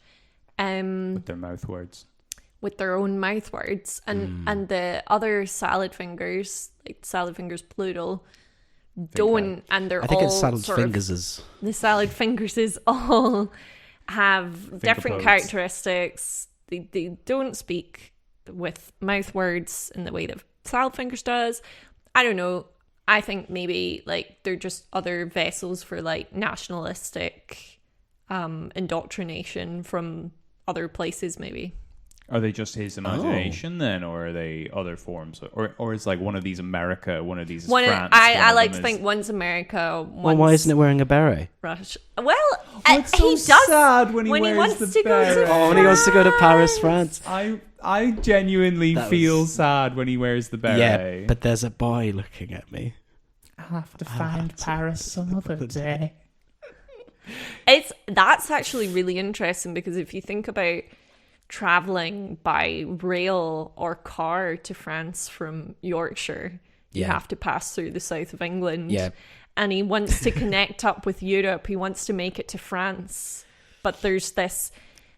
with their mouth words. With their own mouth words, and the other salad fingers, like salad fingers plural, don't, and they're I think all it's salad sort of- fingers. the salad fingers is all have different podes. characteristics. They don't speak with mouth words in the way that salad fingers does. I don't know. I think maybe like they're just other vessels for like nationalistic indoctrination from other places, maybe. Are they just his imagination then, or are they other forms, or is like one of these America, one of these is France? I like to think one's America, one's Well, why isn't it wearing a beret? Russia. Well, it's so he does sad when he wears wants the to go beret. to Oh, when he wants to go to Paris, France. I genuinely That feel was- sad when he wears the beret. Yeah, but there's a boy looking at me. I'll have to find Paris some other day. That's actually really interesting, because if you think about traveling by rail or car to France from Yorkshire, you Yeah. have to pass through the south of England. Yeah. And he wants to connect up with Europe. He wants to make it to France. But there's this,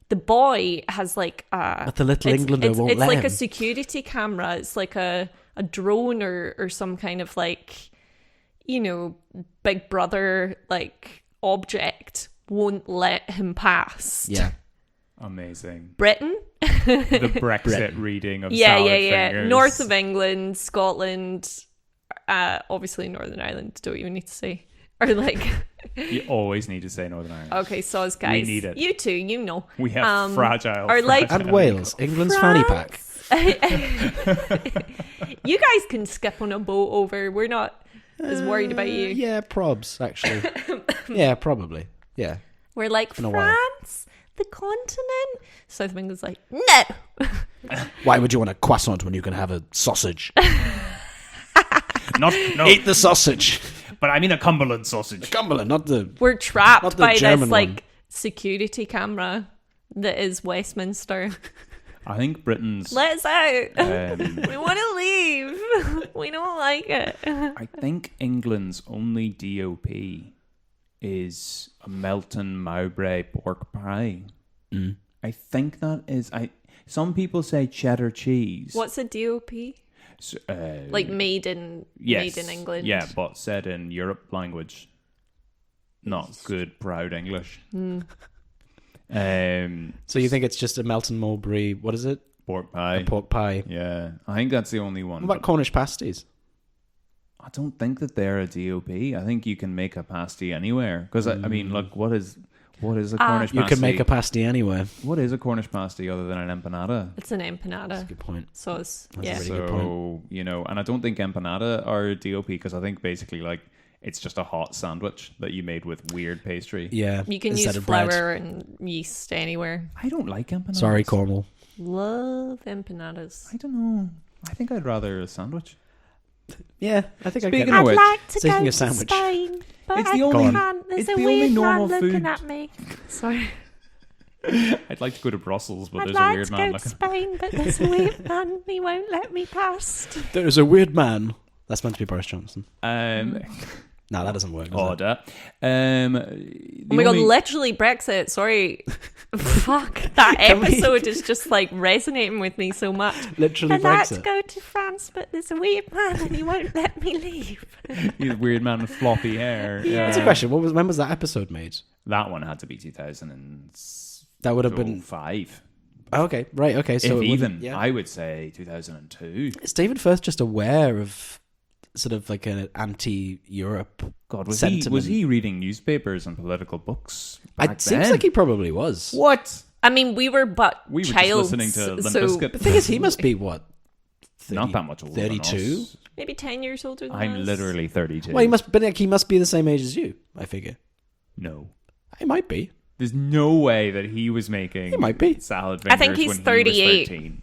the boy has like But the little Englander won't it's let like him. a security camera. It's like a drone or some kind of like, you know, Big Brother like object won't let him pass. Yeah. Amazing. Britain? The Brexit reading of Yeah. salad fingers. North of England, Scotland, obviously Northern Ireland, don't you need to say. Or like, You always need to say Northern Ireland. okay, soz guys. need it. You too, you know. We have fragile. or like- And Wales, England's fanny pack. You guys can skip on a boat over. We're not as worried about you. Yeah, probs, actually. Yeah, probably. Yeah. We're like, Been a while. France, the continent. South of England's like, no. Why would you want a croissant when you can have a sausage? No, Eat the sausage. but I mean a Cumberland sausage. Cumberland, not the... We're Not trapped the by German this like one. security camera that is Westminster. I think Britain's. Let us out. Um, We want to leave. We don't like it. I think England's only DOP is a Melton Mowbray pork pie. Mm. I think that is. Some people say cheddar cheese. What's a DOP? So, Like made in England. Yeah, but said in Europe language. Not good, proud English. So you think it's just a Melton Mulberry, what is it? Pork pie. A pork pie. Yeah, I think that's the only one. What about Cornish pasties? I don't think that they're a DOP. I think you can make a pasty anywhere. Because I mean, look, what is a Cornish pasty? You can make a pasty anywhere. What is a Cornish pasty other than an empanada? It's an empanada. That's a good point. So it's, That's yeah. a really good So, you know, and I don't think empanada are DOP because I think basically like it's just a hot sandwich that you made with weird pastry. Yeah. You can instead use of bread. flour and yeast anywhere. I don't like empanadas. Sorry, Cornwall. Love empanadas. I don't know. I think I'd rather a sandwich. Yeah, I think Speaking I of get which- like to Speaking go of sandwich. to Spain, but It's I the only- can't. There's it's a the only weird man normal looking food. at me. Sorry. I'd like to go to Brussels, but I'd there's a like weird to man go to looking. Spain, but there's a weird man. He won't let me past. There is a weird man. That's meant to be Boris Johnson. No, that doesn't work. Does it? Order. Oh my god, literally Brexit. Sorry. Fuck. That Can we- episode is just like resonating with me so much. Literally I'd like to Brexit. go to France, but there's a weird man and he won't let me leave. He's a weird man with floppy hair. That's a question. When was that episode made? That one had to be 2005. That would have been... Oh, okay, right, okay. So if it even, wouldn't- yeah. I would say 2002. Is David Firth just aware of sort of like an anti-Europe God, was sentiment? he reading newspapers and political books? It seems like he probably was. What? I mean, we were but We were just childs, listening to Limp so Bizkit. The thing is, he must be, what, 30, Not that much older. 32? Than us. maybe 10 years older than I'm us. literally 32. Well, he must be the same age as you, I figure. No. He might be. There's no way that he was making He might be. salad fingers I think he's when 38. He was 13.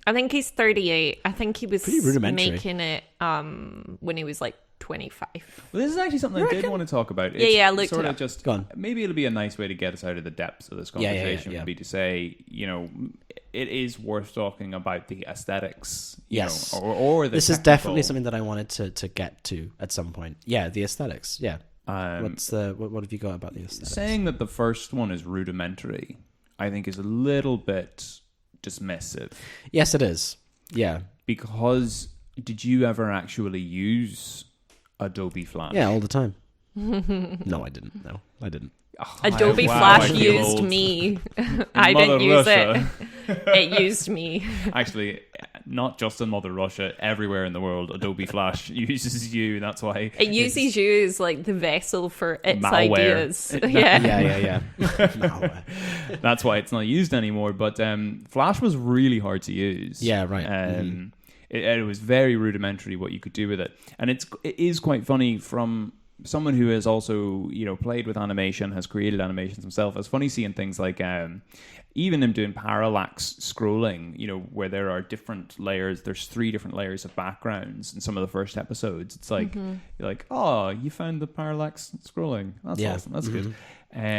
I think he's 38. I think he was Pretty rudimentary. making it when he was like 25. Well, this is actually something I did want to talk about. Yeah, I looked sort it of up. just Go on. maybe it'll be a nice way to get us out of the depths of this conversation. Yeah. Would be to say, you know, it is worth talking about the aesthetics. Yes. Or the This is technical. definitely something that I wanted to get to at some point. Yeah, the aesthetics. Yeah. What have you got about the aesthetics? Saying that the first one is rudimentary, I think, is a little bit dismissive. Yes, it is. Yeah. Because did you ever actually use Adobe Flash? Yeah, all the time. No, I didn't. No, I didn't. Oh, Adobe wow, Flash I feel used old. me. I Mother didn't use Russia. it. It used me. Actually, not just in Mother Russia, everywhere in the world, Adobe Flash uses you. That's why It uses you as like the vessel for its malware. ideas. Yeah. Yeah. Malware. That's why it's not used anymore. But Flash was really hard to use. Yeah, right. It was very rudimentary what you could do with it, and it is quite funny from someone who has also, you know, played with animation, has created animations himself. It's funny seeing things like even him doing parallax scrolling, you know, where there are different layers. There's 3 different layers of backgrounds in some of the first episodes. It's like you're like, oh, you found the parallax scrolling. That's awesome. That's good.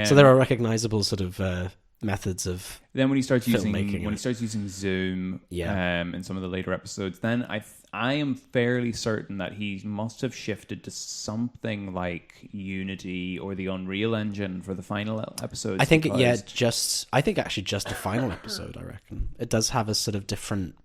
So there are recognizable sort of methods of then when he starts using filmmaking. zoom, Yeah. in some of the later episodes, then I am fairly certain that he must have shifted to something like Unity or the Unreal Engine for the final episodes. I think because- actually just the final episode. I reckon it does have a sort of different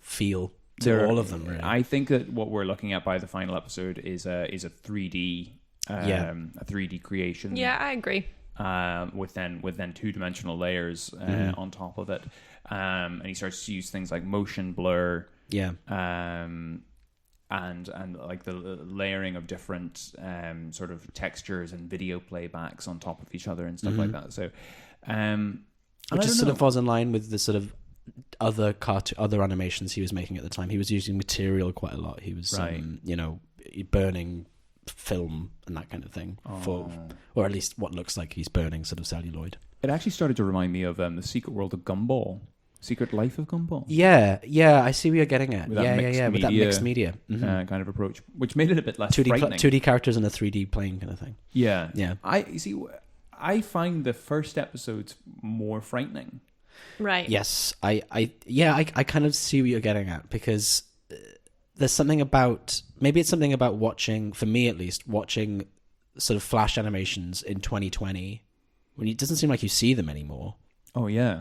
feel to all of them. Really. I think that what we're looking at by the final episode is a 3D a 3D creation. Yeah, I agree. With then 2-dimensional layers on top of it, and he starts to use things like motion blur, and like the layering of different sort of textures and video playbacks on top of each other and stuff like that. So, which is sort of falls in line with the sort of other animations he was making at the time. He was using material quite a lot. He was, burning film and that kind of thing or at least what looks like he's burning sort of celluloid. It actually started to remind me of the Secret World of Gumball, Secret Life of Gumball. Yeah, I see what you're getting at. With that mixed media kind of approach, which made it a bit less frightening. 2D characters in a 3D plane kind of thing. Yeah. I find the first episodes more frightening. Right. Yes, I kind of see what you're getting at, because there's something about, maybe it's something about watching, for me at least, watching sort of Flash animations in 2020 when it doesn't seem like you see them anymore. Oh yeah,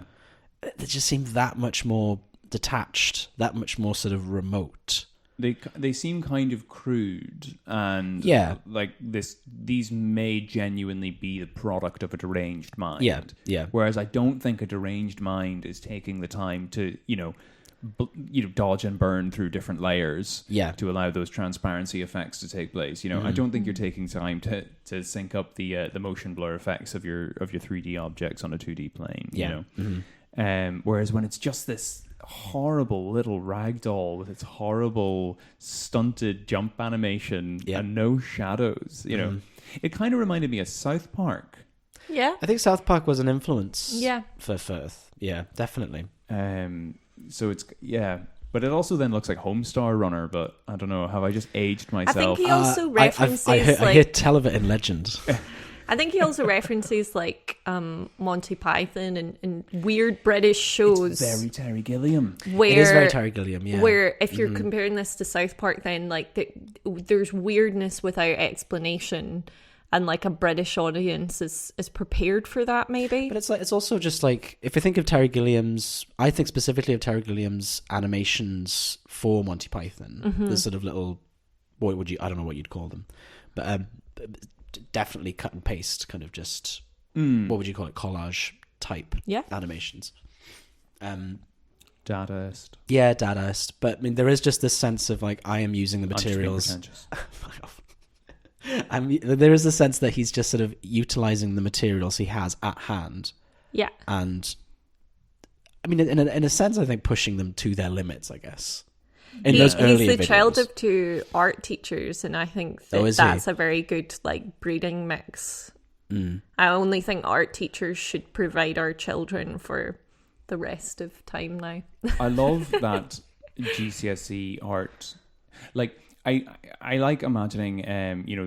they just seem that much more detached, that much more sort of remote. They seem kind of crude, and like these may genuinely be the product of a deranged mind. Yeah. Whereas I don't think a deranged mind is taking the time to dodge and burn through different layers to allow those transparency effects to take place. I don't think you're taking time to sync up the motion blur effects of your 3D objects on a 2D plane. Whereas when it's just this horrible little ragdoll with its horrible stunted jump animation and no shadows, it kind of reminded me of South Park. Yeah, I think South Park was an influence. Yeah, for Firth. Yeah, definitely. So it's but it also then looks like Homestar Runner. But I don't know. Have I just aged myself? I think he also references I hear Tell of It in Legend. I think he also references like Monty Python and weird British shows. It's very Terry Gilliam. It is very Terry Gilliam, yeah. Where if you're comparing this to South Park, then like there's weirdness without explanation, and like a British audience is prepared for that, maybe. But it's also just like, if you think of Terry Gilliam's, I think specifically of Terry Gilliam's animations for Monty Python, the sort of little, I don't know what you'd call them, but definitely cut and paste, kind of just, what would you call it, collage type animations. Dadaist. Yeah, Dadaist. But I mean, there is just this sense of like, I am using the materials. There is a sense that he's just sort of utilizing the materials he has at hand. Yeah. And I mean, in a sense, I think pushing them to their limits, I guess. He's the child of 2 art teachers, and I think that's a very good like breeding mix. I only think art teachers should provide our children for the rest of time now. I love that GCSE art. Like, I like imagining,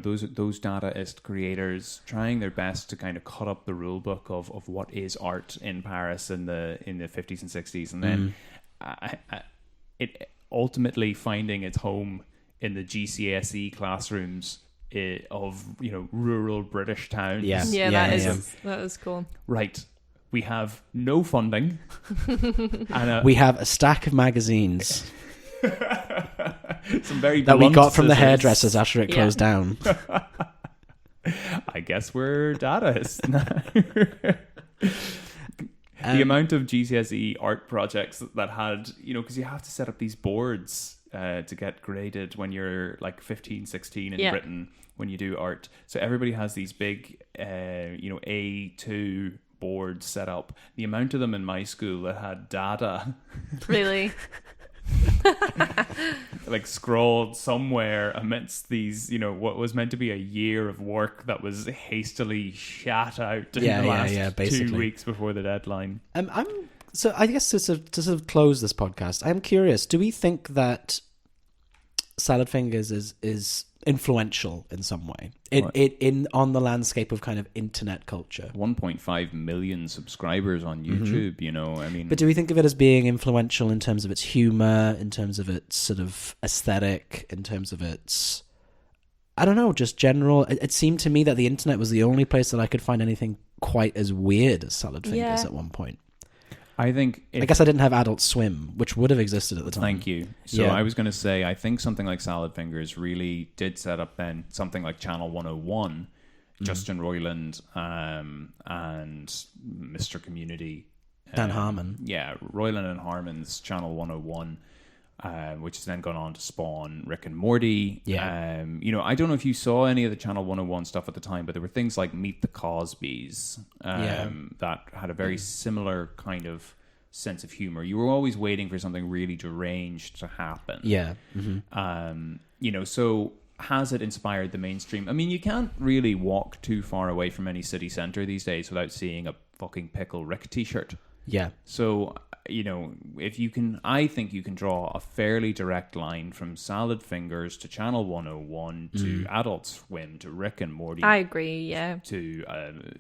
those Dadaist creators trying their best to kind of cut up the rule book of what is art in Paris in the 50s and 60s, and then it ultimately finding its home in the GCSE classrooms of rural British towns. That is cool. Right, we have no funding, and we have a stack of magazines. Some very that we got from the scissors. hairdressers after it closed down. I guess we're Dadaists now. The amount of GCSE art projects that had, because you have to set up these boards to get graded when you're like 15, 16 in Britain when you do art. So everybody has these big, A2 boards set up. The amount of them in my school that had Dada. Really? Like scrawled somewhere amidst these, what was meant to be a year of work that was hastily shat out in the last 2 weeks before the deadline. So I guess to sort of close this podcast, I'm curious, do we think that Salad Fingers is influential in some way on the landscape of kind of internet culture? 1.5 million subscribers on YouTube, But do we think of it as being influential in terms of its humor, in terms of its sort of aesthetic, in terms of its, I don't know, just general? It seemed to me that the internet was the only place that I could find anything quite as weird as Salad Fingers at one point. I think... I guess I didn't have Adult Swim, which would have existed at the time. Thank you. So I was going to say, I think something like Salad Fingers really did set up then something like Channel 101, Justin Roiland and Mr. Community. Dan Harmon. Yeah, Roiland and Harmon's Channel 101, which has then gone on to spawn Rick and Morty. Yeah. I don't know if you saw any of the Channel 101 stuff at the time, but there were things like Meet the Cosbys that had a very similar kind of sense of humor. You were always waiting for something really deranged to happen. Yeah. Mm-hmm. So has it inspired the mainstream? I mean, you can't really walk too far away from any city centre these days without seeing a fucking Pickle Rick t-shirt. Yeah. So, if you can, I think you can draw a fairly direct line from Salad Fingers to Channel 101 to Adult Swim to Rick and Morty. I agree, yeah. To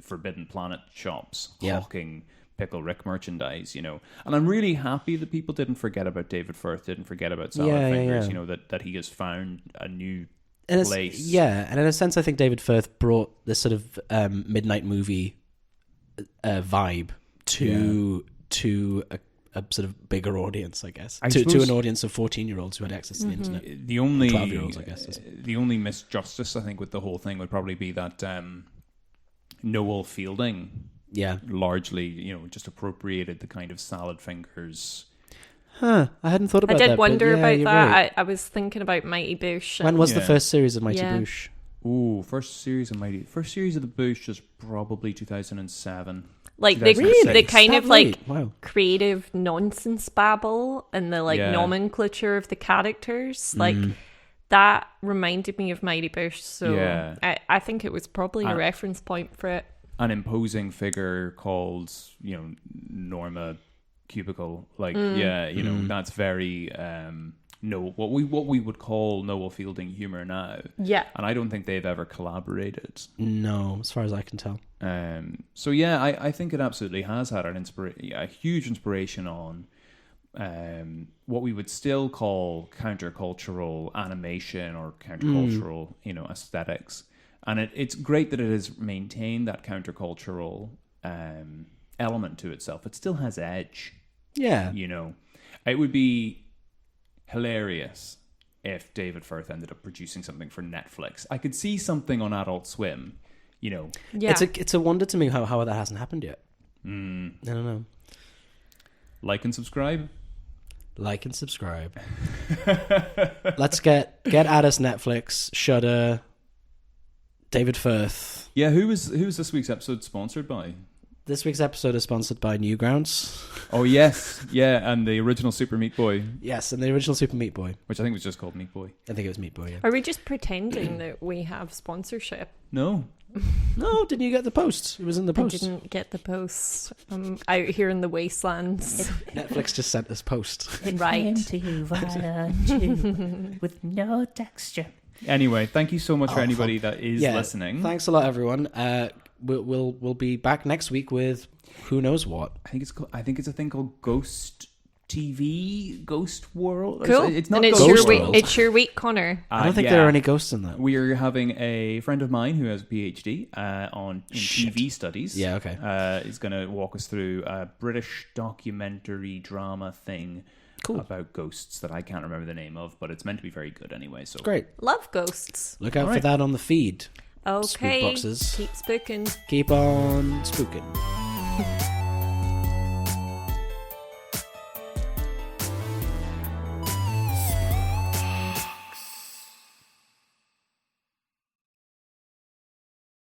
Forbidden Planet shops Yeah. hawking Pickle Rick merchandise, And I'm really happy that people didn't forget about David Firth, didn't forget about Salad Fingers, that he has found a new place. And in a sense, I think David Firth brought this sort of midnight movie vibe to a sort of bigger audience, I guess. To an audience of 14-year-olds who had access to the internet. The only 12-year-olds, I guess. The only misjustice, I think, with the whole thing would probably be that Noel Fielding largely, just appropriated the kind of Salad Fingers. I hadn't thought about that. I did wonder about that. Right. I was thinking about Mighty Boosh. When was the first series of Mighty Boosh? Ooh, first series of the Boosh was probably 2007. Like the kind of like wow. creative nonsense babble and the nomenclature of the characters, like that reminded me of Mighty Boosh. So I think it was probably a reference point for it. An imposing figure called, Norma Cubicle, that's very what we would call Noel Fielding humor now. Yeah, and I don't think they've ever collaborated. No, as far as I can tell. I think it absolutely has had a huge inspiration on what we would still call countercultural animation or countercultural, aesthetics. And it's great that it has maintained that countercultural element to itself. It still has edge. Yeah. It would be hilarious if David Firth ended up producing something for Netflix. I could see something on Adult Swim, Yeah. It's a wonder to me how that hasn't happened yet. I don't know. Like and subscribe. Let's get at us, Netflix, Shudder, David Firth. Yeah, who's this week's episode sponsored by? This week's episode is sponsored by Newgrounds. Oh, yes. Yeah, and the original Super Meat Boy. Yes, and the original Super Meat Boy. Which I think was just called Meat Boy. I think it was Meat Boy, yeah. Are we just pretending that we have sponsorship? No. No, didn't you get the post? It was in the I post. didn't get the post. I'm out here in the wastelands. Netflix just sent us post. It Right. came to you via tube with no texture. Anyway, thank you so much for Oh, anybody that is listening. Thanks a lot, everyone. We'll be back next week with who knows what. I think it's a thing called Ghost TV, Ghost World. Cool. It's not and it's Ghost your Ghost week. World. It's your week, Connor. I don't think there are any ghosts in that. We are having a friend of mine who has a PhD in Shit. TV studies. Yeah, okay. Is going to walk us through a British documentary drama thing about ghosts that I can't remember the name of, but it's meant to be very good anyway. So Great. Love ghosts. Look out All for right. that on the feed. Okay. Spookboxes. Keep spooking. Keep on spooking.